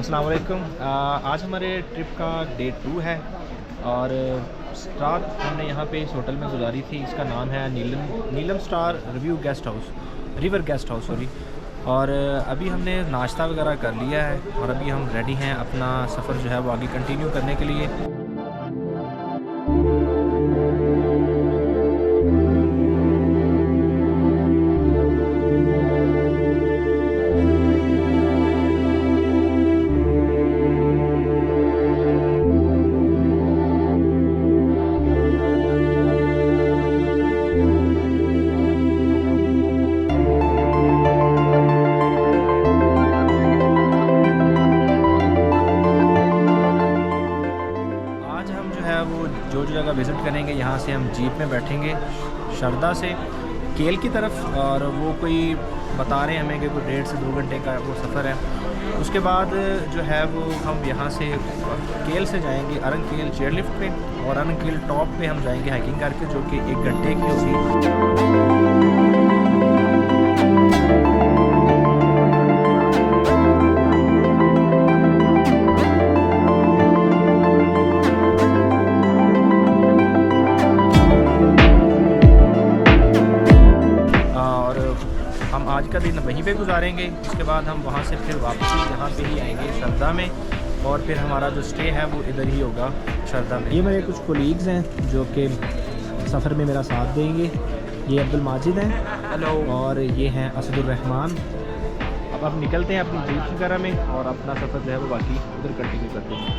अस्सलाम वालेकुम। आज हमारे ट्रिप का डे 2 है और रात हमने यहाँ पे इस होटल में गुजारी थी। इसका नाम है Neelam star river guest house sorry. और अभी हमने नाश्ता वगैरह कर लिया है और अभी हम रेडी हैं अपना सफ़र जो है वो आगे कंटिन्यू करने के लिए। आज हम जो है वो जो जगह विज़िट करेंगे यहाँ से हम जीप में बैठेंगे शारदा से केल की तरफ, और वो कोई बता रहे हैं हमें कि कोई 1.5 से 2 घंटे का वो सफ़र है। उसके बाद जो है वो हम यहाँ से केल से जाएंगे अरंकेल चेयरलिफ्ट पे, और अरंकेल टॉप पे हम जाएंगे हाइकिंग करके, जो कि 1 घंटे की होगी। और हम आज का दिन वहीं पे गुजारेंगे। उसके बाद हम वहाँ से फिर वापसी यहाँ पे ही आएंगे शारदा में, और फिर हमारा जो स्टे है वो इधर ही होगा शारदा में। ये मेरे कुछ कोलीग्स हैं जो कि सफ़र में मेरा साथ देंगे। ये अब्दुल माजिद हैं, हेलो, और ये हैं असदुर्रहमान। अब हम निकलते हैं अपनी जीप वगैरह में और अपना सफ़र जो है वो बाकी उधर कंटिन्यू करते हैं।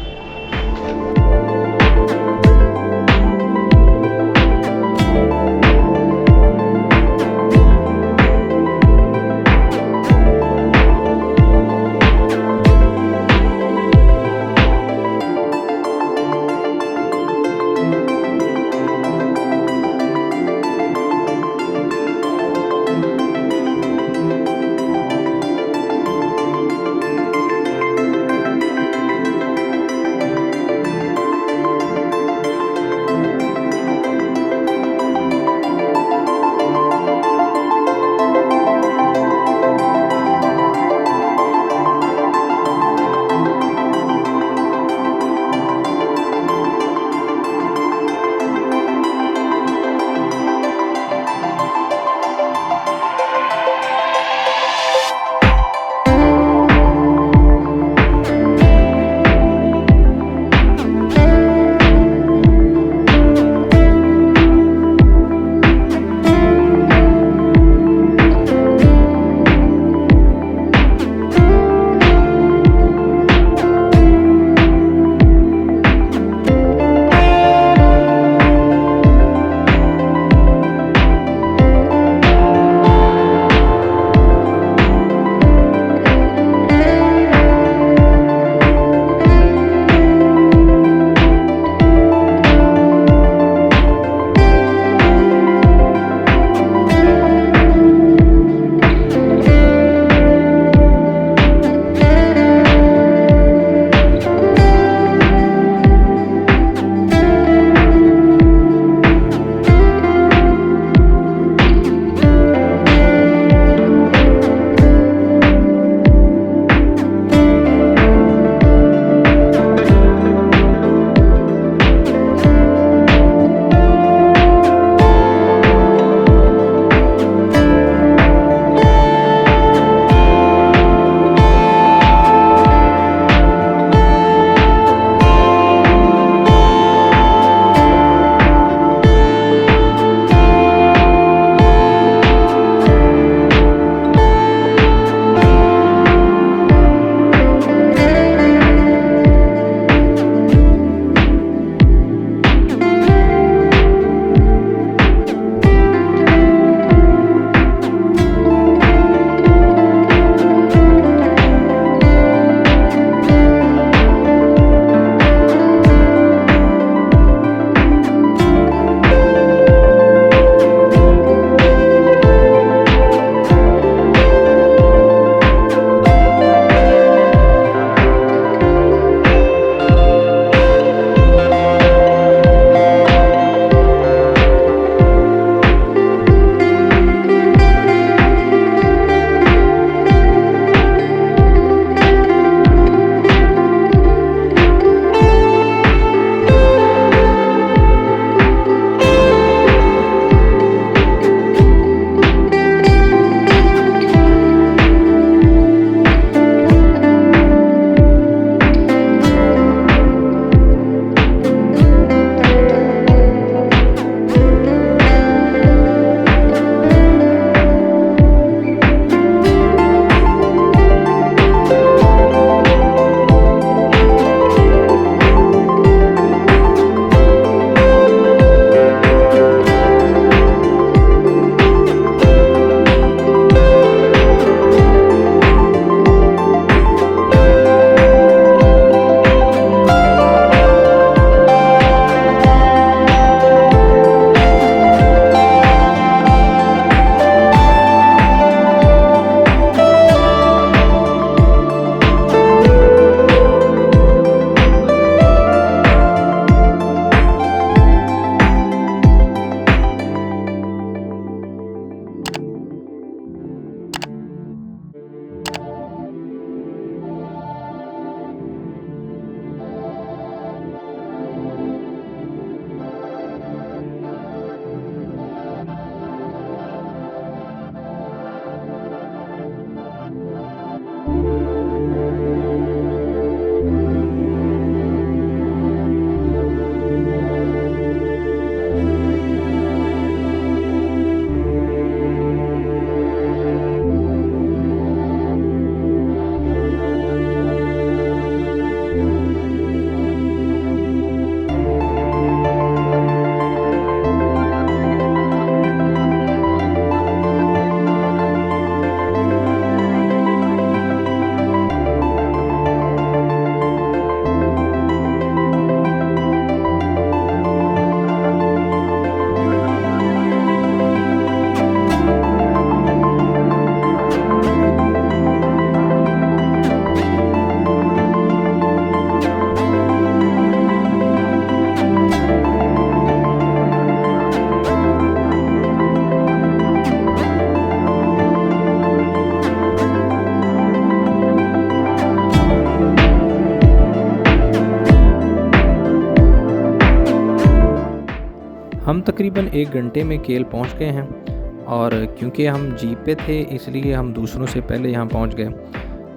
तकरीबन 1 घंटे में केल पहुंच गए हैं और क्योंकि हम जीप पे थे इसलिए हम दूसरों से पहले यहाँ पहुंच गए।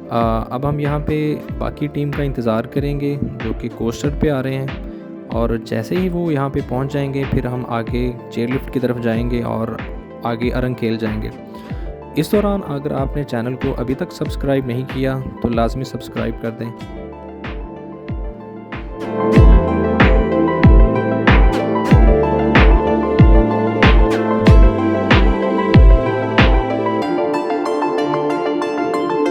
अब हम यहाँ पे बाकी टीम का इंतज़ार करेंगे जो कि कोस्टर पे आ रहे हैं, और जैसे ही वो यहाँ पे पहुँच जाएंगे फिर हम आगे चेयरलिफ्ट की तरफ जाएंगे और आगे अरंकेल जाएंगे। इस दौरान अगर आपने चैनल को अभी तक सब्सक्राइब नहीं किया तो लाजमी सब्सक्राइब कर दें।